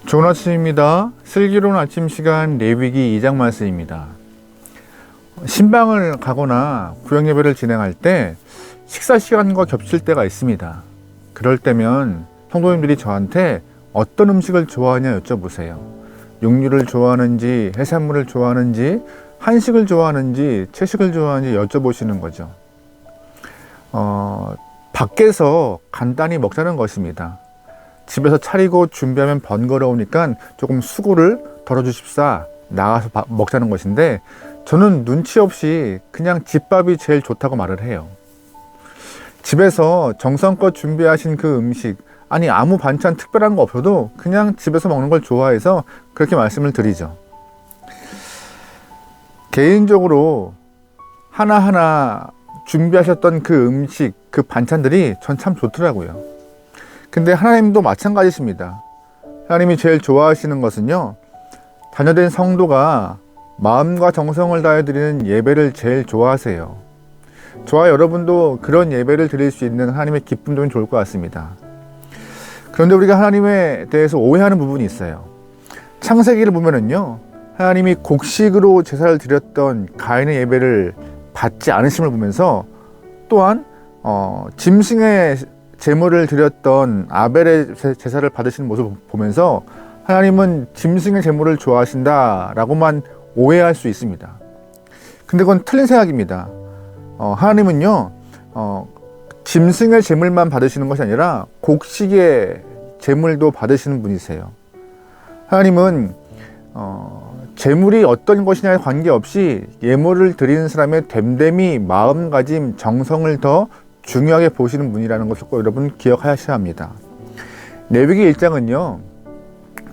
좋은 아침입니다. 슬기로운 아침 시간 레위기 2장 말씀입니다. 신방을 가거나 구역 예배를 진행할 때 식사 시간과 겹칠 때가 있습니다. 그럴 때면 성도님들이 저한테 어떤 음식을 좋아하냐 여쭤보세요. 육류를 좋아하는지, 해산물을 좋아하는지, 한식을 좋아하는지, 채식을 좋아하는지 여쭤보시는 거죠. 밖에서 간단히 먹자는 것입니다. 집에서 차리고 준비하면 번거로우니까 조금 수고를 덜어주십사, 나가서 먹자는 것인데, 저는 눈치 없이 그냥 집밥이 제일 좋다고 말을 해요. 집에서 정성껏 준비하신 그 음식, 아니 아무 반찬 특별한 거 없어도 그냥 집에서 먹는 걸 좋아해서 그렇게 말씀을 드리죠. 개인적으로 하나하나 준비하셨던 그 음식, 그 반찬들이 전 참 좋더라고요. 근데 하나님도 마찬가지십니다. 하나님이 제일 좋아하시는 것은요, 자녀된 성도가 마음과 정성을 다해 드리는 예배를 제일 좋아하세요. 저와 여러분도 그런 예배를 드릴 수 있는 하나님의 기쁨이면 좋을 것 같습니다. 그런데 우리가 하나님에 대해서 오해하는 부분이 있어요. 창세기를 보면은요, 하나님이 곡식으로 제사를 드렸던 가인의 예배를 받지 않으심을 보면서, 또한 짐승의 제물을 드렸던 아벨의 제사를 받으시는 모습을 보면서 하나님은 짐승의 제물을 좋아하신다라고만 오해할 수 있습니다. 근데 그건 틀린 생각입니다. 하나님은요, 짐승의 제물만 받으시는 것이 아니라 곡식의 제물도 받으시는 분이세요. 하나님은 제물이 어떤 것이냐에 관계없이 예물을 드리는 사람의 됨됨이, 마음가짐, 정성을 더 중요하게 보시는 분이라는 것을 꼭 여러분 기억하셔야 합니다. 레위기 1장은요,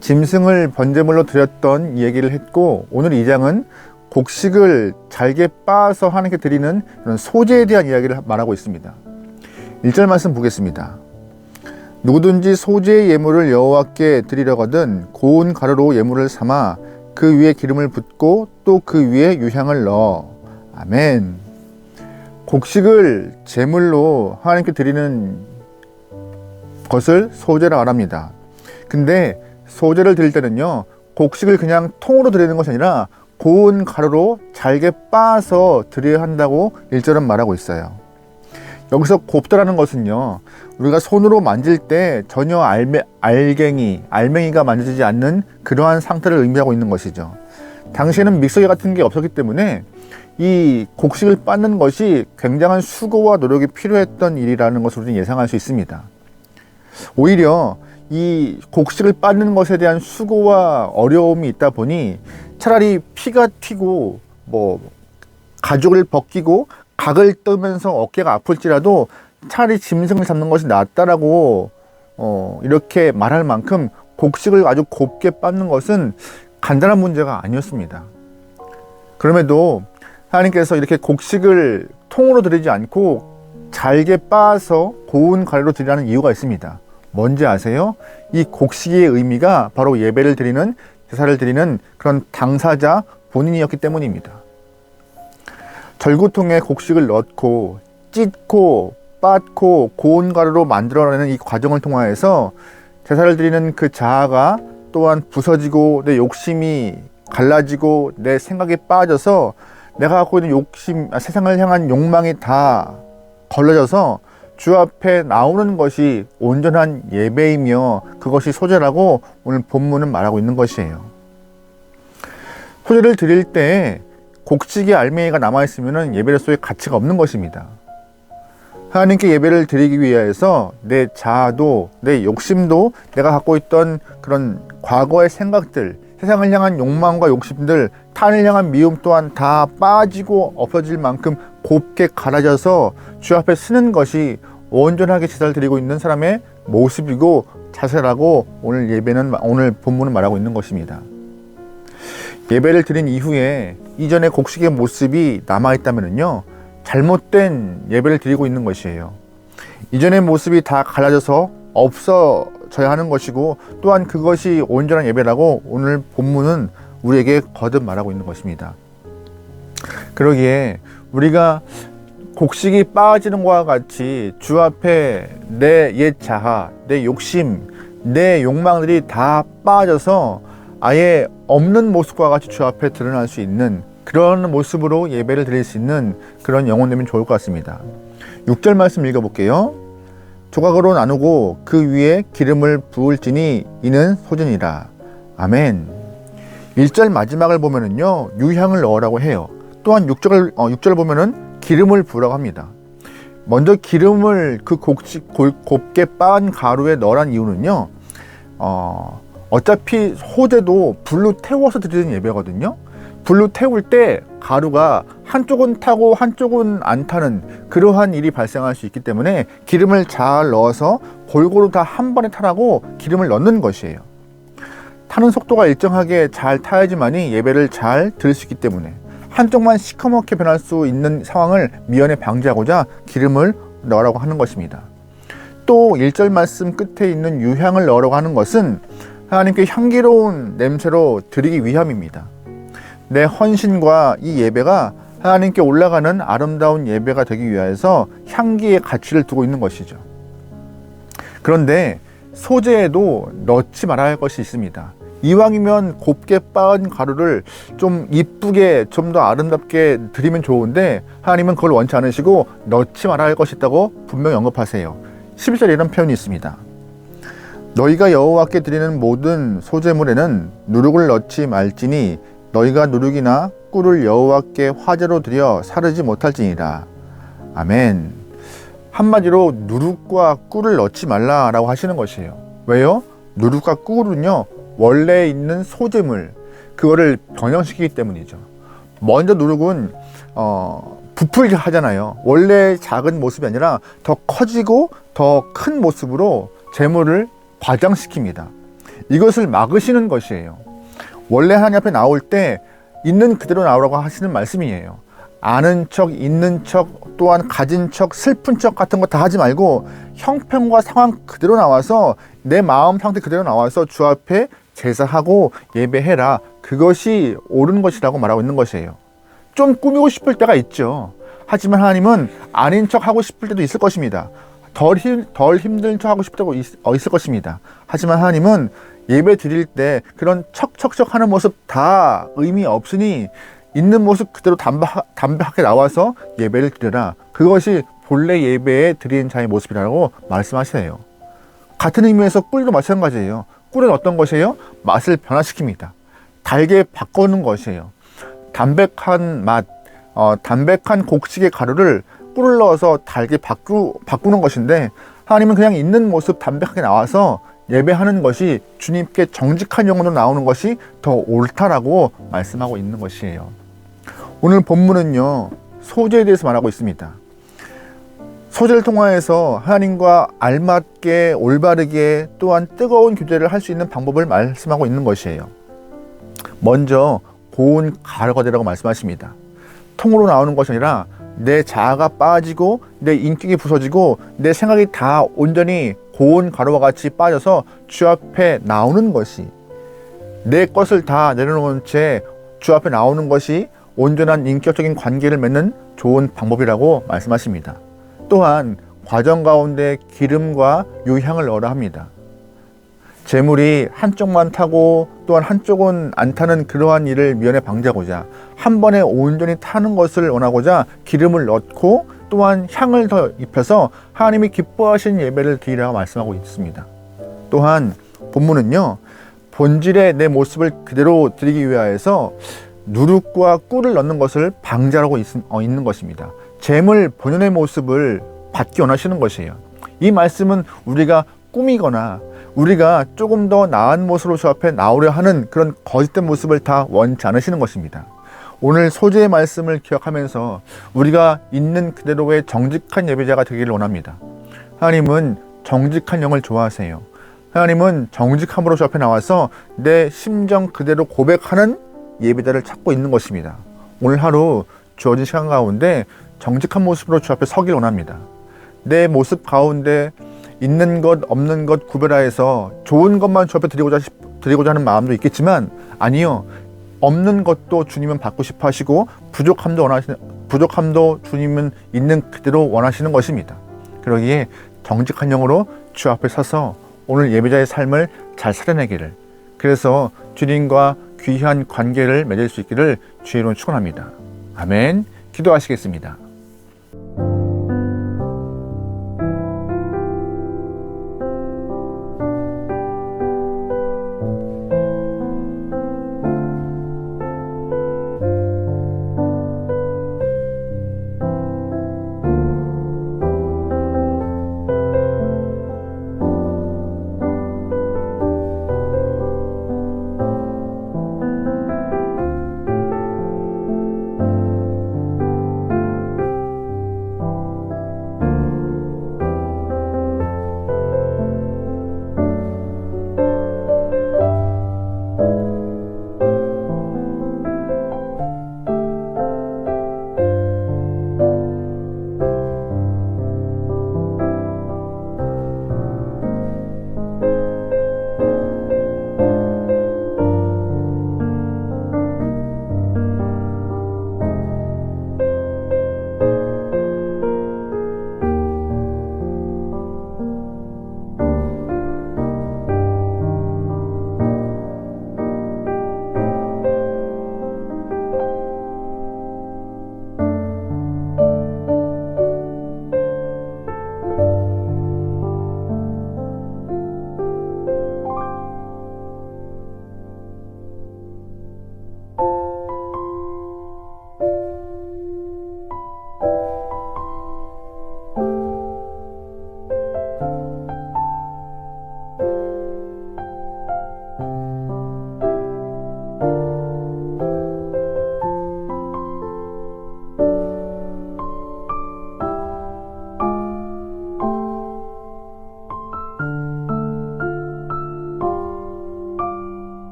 짐승을 번제물로 드렸던 얘기를 했고, 오늘 2장은 곡식을 잘게 빻아서 하나님께 드리는 그런 소제에 대한 이야기를 말하고 있습니다. 1절 말씀 보겠습니다. 누구든지 소제의 예물을 여호와께 드리려거든 고운 가루로 예물을 삼아 그 위에 기름을 붓고 또 그 위에 유향을 넣어. 아멘. 곡식을 제물로 하나님께 드리는 것을 소제라고 말합니다. 근데 소제를 드릴 때는요, 곡식을 그냥 통으로 드리는 것이 아니라 고운 가루로 잘게 빻아서 드려야 한다고 1절은 말하고 있어요. 여기서 곱다라는 것은요, 우리가 손으로 만질 때 전혀 알맹이가 만져지지 않는 그러한 상태를 의미하고 있는 것이죠. 당시에는 믹서기 같은 게 없었기 때문에 이 곡식을 빻는 것이 굉장한 수고와 노력이 필요했던 일이라는 것을 우리는 예상할 수 있습니다. 오히려 이 곡식을 빻는 것에 대한 수고와 어려움이 있다 보니 차라리 피가 튀고 가죽을 벗기고 각을 떠면서 어깨가 아플지라도 차라리 짐승을 잡는 것이 낫다라고 이렇게 말할 만큼 곡식을 아주 곱게 빻는 것은 간단한 문제가 아니었습니다. 그럼에도 하나님께서 이렇게 곡식을 통으로 드리지 않고 잘게 빻아서 고운 가루로 드리라는 이유가 있습니다. 뭔지 아세요? 이 곡식의 의미가 바로 예배를 드리는, 제사를 드리는 그런 당사자 본인이었기 때문입니다. 절구통에 곡식을 넣고 찢고 빻고 고운 가루로 만들어내는 이 과정을 통하여서 제사를 드리는 그 자아가 또한 부서지고 내 욕심이 갈라지고 내 생각이 빠져서 내가 갖고 있는 욕심, 세상을 향한 욕망이 다 걸러져서 주 앞에 나오는 것이 온전한 예배이며 그것이 소제라고 오늘 본문은 말하고 있는 것이에요. 소제를 드릴 때 곡식의 알맹이가 남아있으면 예배로서의 가치가 없는 것입니다. 하나님께 예배를 드리기 위해서 내 자아도, 내 욕심도, 내가 갖고 있던 그런 과거의 생각들, 세상을 향한 욕망과 욕심들, 타인을 향한 미움 또한 다 빠지고 없어질 만큼 곱게 갈아져서 주 앞에 서는 것이 온전하게 제사를 드리고 있는 사람의 모습이고 자세라고 오늘 본문은 말하고 있는 것입니다. 예배를 드린 이후에 이전의 곡식의 모습이 남아있다면요, 잘못된 예배를 드리고 있는 것이에요. 이전의 모습이 다 갈라져서 없어져야 하는 것이고, 또한 그것이 온전한 예배라고 오늘 본문은 우리에게 거듭 말하고 있는 것입니다. 그러기에 우리가 곡식이 빠지는 것과 같이 주 앞에 내 옛 자아, 내 욕심, 내 욕망들이 다 빠져서 아예 없는 모습과 같이 주 앞에 드러날 수 있는 그런 모습으로 예배를 드릴 수 있는 그런 영혼 되면 좋을 것 같습니다. 6절 말씀 읽어볼게요. 조각으로 나누고 그 위에 기름을 부을지니 이는 소진이라. 아멘. 1절 마지막을 보면은요, 유향을 넣으라고 해요. 또한 6절 보면은 기름을 부으라고 합니다. 먼저 기름을 그 곱게 빻은 가루에 넣으란 이유는요, 어차피 소제도 불로 태워서 드리는 예배거든요. 불로 태울 때 가루가 한쪽은 타고 한쪽은 안 타는 그러한 일이 발생할 수 있기 때문에 기름을 잘 넣어서 골고루 다 한 번에 타라고 기름을 넣는 것이에요. 타는 속도가 일정하게 잘 타야지만이 예배를 잘 드릴 수 있기 때문에 한쪽만 시커멓게 변할 수 있는 상황을 미연에 방지하고자 기름을 넣으라고 하는 것입니다. 또 1절 말씀 끝에 있는 유향을 넣으라고 하는 것은 하나님께 향기로운 냄새로 드리기 위함입니다. 내 헌신과 이 예배가 하나님께 올라가는 아름다운 예배가 되기 위해서 향기의 가치를 두고 있는 것이죠. 그런데 소재에도 넣지 말아야 할 것이 있습니다. 이왕이면 곱게 빻은 가루를 좀 이쁘게 좀 더 아름답게 드리면 좋은데 하나님은 그걸 원치 않으시고 넣지 말아야 할 것이 있다고 분명히 언급하세요. 11절에 이런 표현이 있습니다. 너희가 여호와께 드리는 모든 소제물에는 누룩을 넣지 말지니 너희가 누룩이나 꿀을 여호와께 화제로 드려 사르지 못할지니라. 아멘. 한마디로 누룩과 꿀을 넣지 말라라고 하시는 것이에요. 왜요? 누룩과 꿀은요, 원래 있는 소재물, 그거를 변형시키기 때문이죠. 먼저 누룩은 부풀게 하잖아요. 원래 작은 모습이 아니라 더 커지고 더 큰 모습으로 재물을 과장시킵니다. 이것을 막으시는 것이에요. 원래 하나님 앞에 나올 때 있는 그대로 나오라고 하시는 말씀이에요. 아는 척, 있는 척, 또한 가진 척, 슬픈 척 같은 거 다 하지 말고 형편과 상황 그대로 나와서 내 마음 상태 그대로 나와서 주 앞에 제사하고 예배해라. 그것이 옳은 것이라고 말하고 있는 것이에요. 좀 꾸미고 싶을 때가 있죠. 하지만 하나님은 아닌 척 하고 싶을 때도 있을 것입니다. 덜 힘든 척 하고 싶을 때도 있을 것입니다. 하지만 하나님은 예배 드릴 때 그런 척척척 하는 모습 다 의미 없으니 있는 모습 그대로 담백하게 나와서 예배를 드려라. 그것이 본래 예배에 드리는 자의 모습이라고 말씀하세요. 같은 의미에서 꿀도 마찬가지예요. 꿀은 어떤 것이에요? 맛을 변화시킵니다. 달게 바꾸는 것이에요. 담백한 맛, 담백한 곡식의 가루를 꿀을 넣어서 달게 바꾸는 것인데 하나님은 그냥 있는 모습 담백하게 나와서 예배하는 것이 주님께 정직한 영혼으로 나오는 것이 더 옳다라고 말씀하고 있는 것이에요. 오늘 본문은요, 소재에 대해서 말하고 있습니다. 소재를 통하여서 하나님과 알맞게 올바르게 또한 뜨거운 교제를 할 수 있는 방법을 말씀하고 있는 것이에요. 먼저 고운 가루가 되라고 말씀하십니다. 통으로 나오는 것이 아니라 내 자아가 빠지고 내 인격이 부서지고 내 생각이 다 온전히 고운 가루와 같이 빠져서 주 앞에 나오는 것이, 내 것을 다 내려놓은 채 주 앞에 나오는 것이 온전한 인격적인 관계를 맺는 좋은 방법이라고 말씀하십니다. 또한 과정 가운데 기름과 유향을 넣으라 합니다. 재물이 한쪽만 타고 또한 한쪽은 안 타는 그러한 일을 미연에 방지하고자 한 번에 온전히 타는 것을 원하고자 기름을 넣고 또한 향을 더 입혀서 하나님이 기뻐하시는 예배를 드리라고 말씀하고 있습니다. 또한 본문은요, 본질의 내 모습을 그대로 드리기 위하여서 누룩과 꿀을 넣는 것을 방지하고 있는 것입니다. 재물 본연의 모습을 받기 원하시는 것이에요. 이 말씀은 우리가 꾸미거나 우리가 조금 더 나은 모습으로 주 앞에 나오려 하는 그런 거짓된 모습을 다 원치 않으시는 것입니다. 오늘 소재의 말씀을 기억하면서 우리가 있는 그대로의 정직한 예배자가 되기를 원합니다. 하나님은 정직한 영을 좋아하세요. 하나님은 정직함으로 주 앞에 나와서 내 심정 그대로 고백하는 예배자를 찾고 있는 것입니다. 오늘 하루 주어진 시간 가운데 정직한 모습으로 주 앞에 서길 원합니다. 내 모습 가운데 있는 것 없는 것 구별하여서 좋은 것만 주 앞에 드리고자 하는 마음도 있겠지만, 아니요, 없는 것도 주님은 받고 싶어 하시고 부족함도 주님은 있는 그대로 원하시는 것입니다. 그러기에 정직한 영으로 주 앞에 서서 오늘 예배자의 삶을 잘 살아내기를, 그래서 주님과 귀한 관계를 맺을 수 있기를 주의 이름으로 축원합니다. 아멘. 기도하시겠습니다.